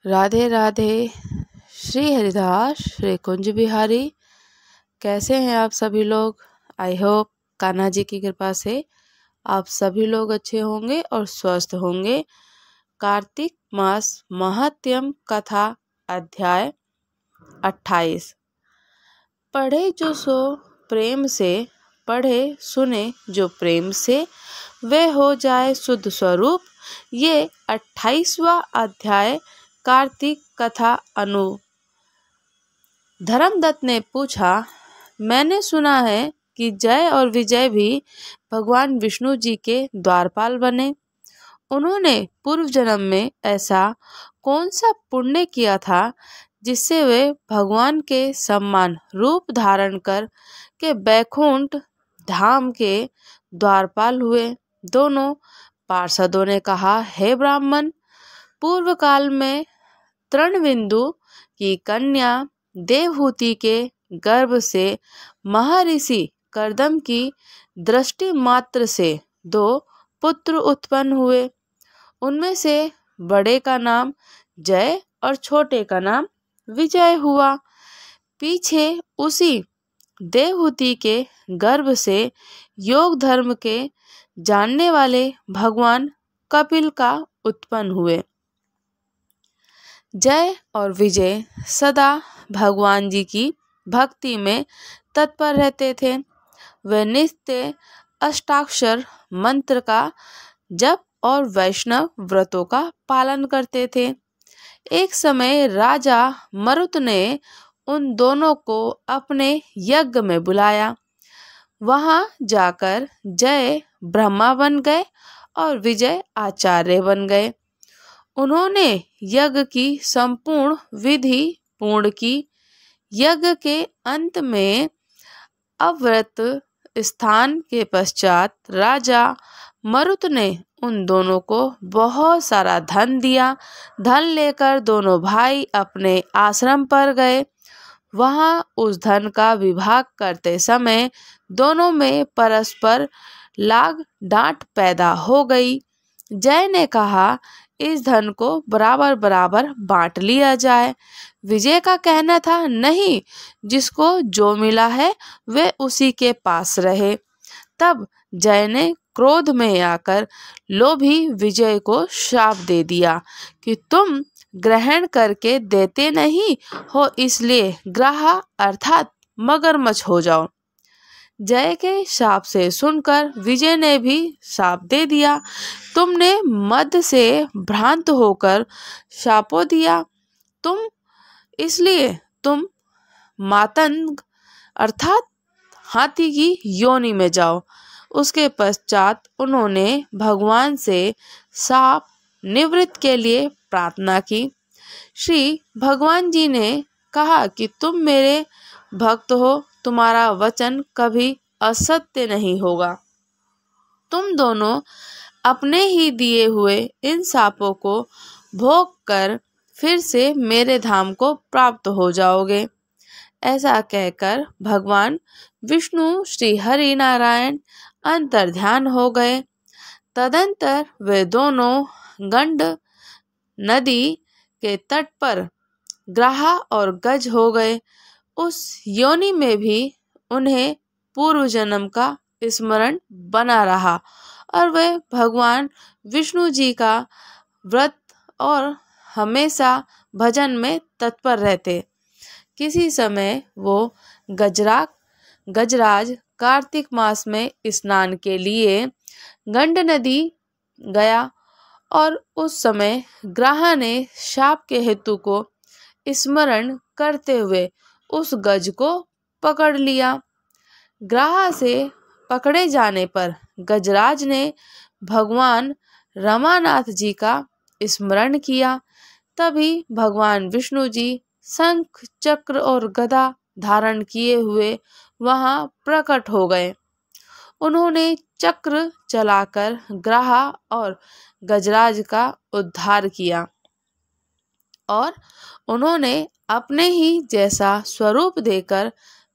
राधे राधे। श्री हरिदास श्री कुंज बिहारी। कैसे हैं आप सभी लोग? आई होप कान्हा जी की कृपा से आप सभी लोग अच्छे होंगे और स्वस्थ होंगे। कार्तिक मास महात्म्य कथा अध्याय 28। पढ़े जो सो प्रेम से, पढ़े सुने जो प्रेम से, वे हो जाए शुद्ध स्वरूप। ये 28वां अध्याय कार्तिक कथा अनु। धर्मदत्त ने पूछा, मैंने सुना है कि जय और विजय भी भगवान विष्णु जी के द्वारपाल बने। उन्होंने पूर्व जन्म में ऐसा कौन सा पुण्य किया था जिससे वे भगवान के सम्मान रूप धारण कर के बैकुंठ धाम के द्वारपाल हुए। दोनों पार्षदों ने कहा, हे ब्राह्मण, पूर्व काल में तृणबिंदु की कन्या देवहूति के गर्भ से महर्षि कर्दम की दृष्टि मात्र से 2 पुत्र उत्पन्न हुए। उनमें से बड़े का नाम जय और छोटे का नाम विजय हुआ। पीछे उसी देवहूति के गर्भ से योग धर्म के जानने वाले भगवान कपिल का उत्पन्न हुए। जय और विजय सदा भगवान जी की भक्ति में तत्पर रहते थे। वे नित्य अष्टाक्षर मंत्र का जप और वैष्णव व्रतों का पालन करते थे। एक समय राजा मरुत ने उन दोनों को अपने यज्ञ में बुलाया। वहां जाकर जय ब्रह्मा बन गए और विजय आचार्य बन गए। उन्होंने यज्ञ की संपूर्ण विधि पूर्ण की। यज्ञ के अंत में अव्रत स्थान के पश्चात राजा मरुत ने उन दोनों को बहुत सारा धन दिया। धन लेकर दोनों भाई अपने आश्रम पर गए। वहां उस धन का विभाग करते समय दोनों में परस्पर लाग डांट पैदा हो गई। जय ने कहा, इस धन को बराबर बराबर बांट लिया जाए। विजय का कहना था, नहीं, जिसको जो मिला है वे उसी के पास रहे। तब जय ने क्रोध में आकर लोभी विजय को श्राप दे दिया कि तुम ग्रहण करके देते नहीं हो, इसलिए ग्राह अर्थात मगरमच्छ हो जाओ। जय के शाप से सुनकर विजय ने भी शाप दे दिया, तुमने मद से भ्रांत होकर शापो दिया, इसलिए तुम मातंग अर्थात हाथी की योनि में जाओ। उसके पश्चात उन्होंने भगवान से शाप निवृत्त के लिए प्रार्थना की। श्री भगवान जी ने कहा कि तुम मेरे भक्त हो, तुम्हारा वचन कभी असत्य नहीं होगा। तुम दोनों अपने ही दिए हुए इन शापों को भोग कर फिर से मेरे धाम को प्राप्त हो जाओगे। ऐसा कहकर भगवान विष्णु श्री हरि नारायण अंतर्ध्यान हो गए। तदंतर वे दोनों गंड नदी के तट पर ग्राहा और गज हो गए। उस योनि में भी उन्हें पूर्व जन्म का स्मरण बना रहा और वे भगवान विष्णु जी का व्रत और हमेशा भजन में तत्पर रहते। किसी समय वो गजराज कार्तिक मास में स्नान के लिए गंड नदी गया और उस समय ग्राहा ने शाप के हेतु को स्मरण करते हुए उस गज को पकड़ लिया। ग्राहा से पकड़े जाने पर गजराज ने भगवान रमानाथ जी का स्मरण किया। तभी भगवान विष्णु जी शंख चक्र और गदा धारण किए हुए वहां प्रकट हो गए। उन्होंने चक्र चलाकर ग्राहा और गजराज का उद्धार किया और उन्होंने अपने ही जैसा स्वरूप देकर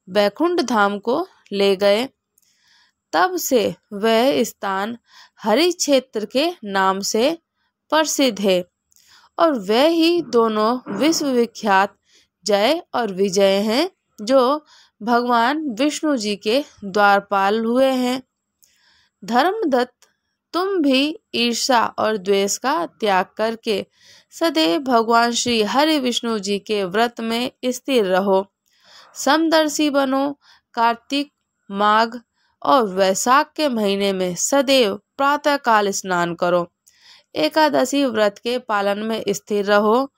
बैकुंठ धाम को ले गए। तब से वह स्थान हरि क्षेत्र के नाम से प्रसिद्ध है और वे ही दोनों विश्वविख्यात जय और विजय हैं जो भगवान विष्णु जी के द्वारपाल हुए हैं। धर्मदत्त, तुम भी ईर्ष्या और द्वेष का त्याग करके सदैव भगवान श्री हरि विष्णु जी के व्रत में स्थिर रहो। समदर्शी बनो। कार्तिक, माघ और वैशाख के महीने में सदैव प्रातः काल स्नान करो। एकादशी व्रत के पालन में स्थिर रहो।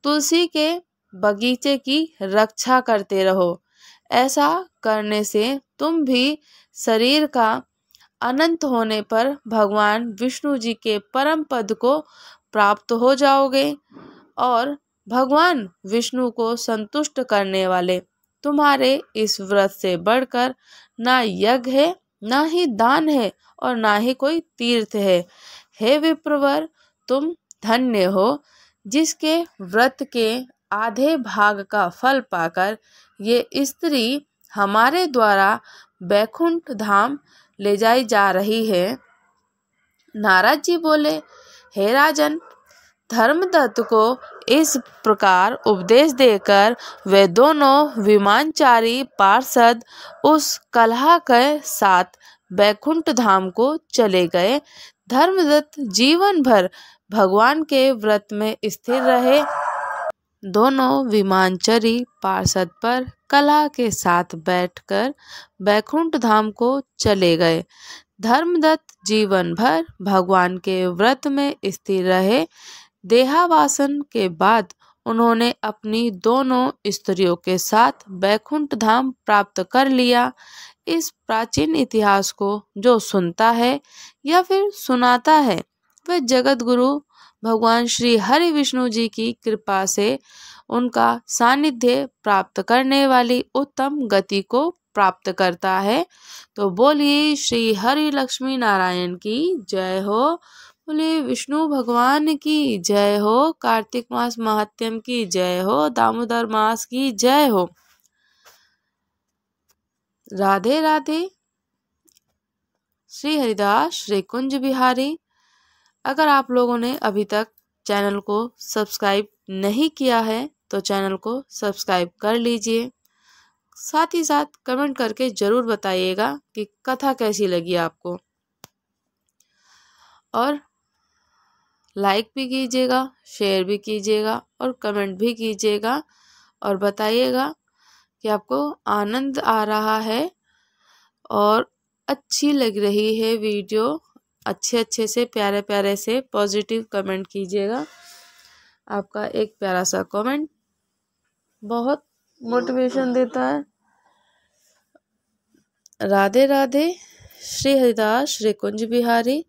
तुलसी के बगीचे की रक्षा करते रहो। ऐसा करने से तुम भी शरीर का अनंत होने पर भगवान विष्णु जी के परम पद को प्राप्त हो जाओगे और भगवान विष्णु को संतुष्ट करने वाले तुम्हारे इस व्रत से बढ़कर ना यज्ञ है, ना ही दान है और ना ही कोई तीर्थ है। हे विप्रवर, तुम धन्य हो जिसके व्रत के आधे भाग का फल पाकर ये स्त्री हमारे द्वारा बैकुंठ धाम ले जाई जा रही है। नारद जी बोले, हे राजन, धर्मदत्त को इस प्रकार उपदेश देकर वे दोनों विमानचारी पार्षद उस कलह के साथ बैकुंठ धाम को चले गए। धर्मदत्त जीवन भर भगवान के व्रत में स्थिर रहे। दोनों विमानचारी पार्षद पर कलह के साथ बैठकर बैकुंठ धाम को चले गए। धर्मदत्त जीवन भर भगवान के व्रत में स्थिर रहे। देहावासन के बाद उन्होंने अपनी दोनों स्त्रियों के साथ बैकुंठ धाम प्राप्त कर लिया। इस प्राचीन इतिहास को जो सुनता है या फिर सुनाता है वह जगत गुरु भगवान श्री हरि विष्णु जी की कृपा से उनका सानिध्य प्राप्त करने वाली उत्तम गति को प्राप्त करता है। तो बोलिए श्री हरि लक्ष्मी नारायण की जय हो। बोले विष्णु भगवान की जय हो। कार्तिक मास महात्म्य की जय हो। दामोदर मास की जय हो। राधे राधे। श्री हरिदास श्री कुंज बिहारी। अगर आप लोगों ने अभी तक चैनल को सब्सक्राइब नहीं किया है तो चैनल को सब्सक्राइब कर लीजिए। साथ ही साथ कमेंट करके ज़रूर बताइएगा कि कथा कैसी लगी आपको, और लाइक भी कीजिएगा, शेयर भी कीजिएगा और कमेंट भी कीजिएगा और बताइएगा कि आपको आनंद आ रहा है और अच्छी लग रही है वीडियो। अच्छे से प्यारे प्यारे से पॉजिटिव कमेंट कीजिएगा। आपका एक प्यारा सा कमेंट बहुत मोटिवेशन देता है। राधे राधे। श्री हरिदास श्री कुंज बिहारी।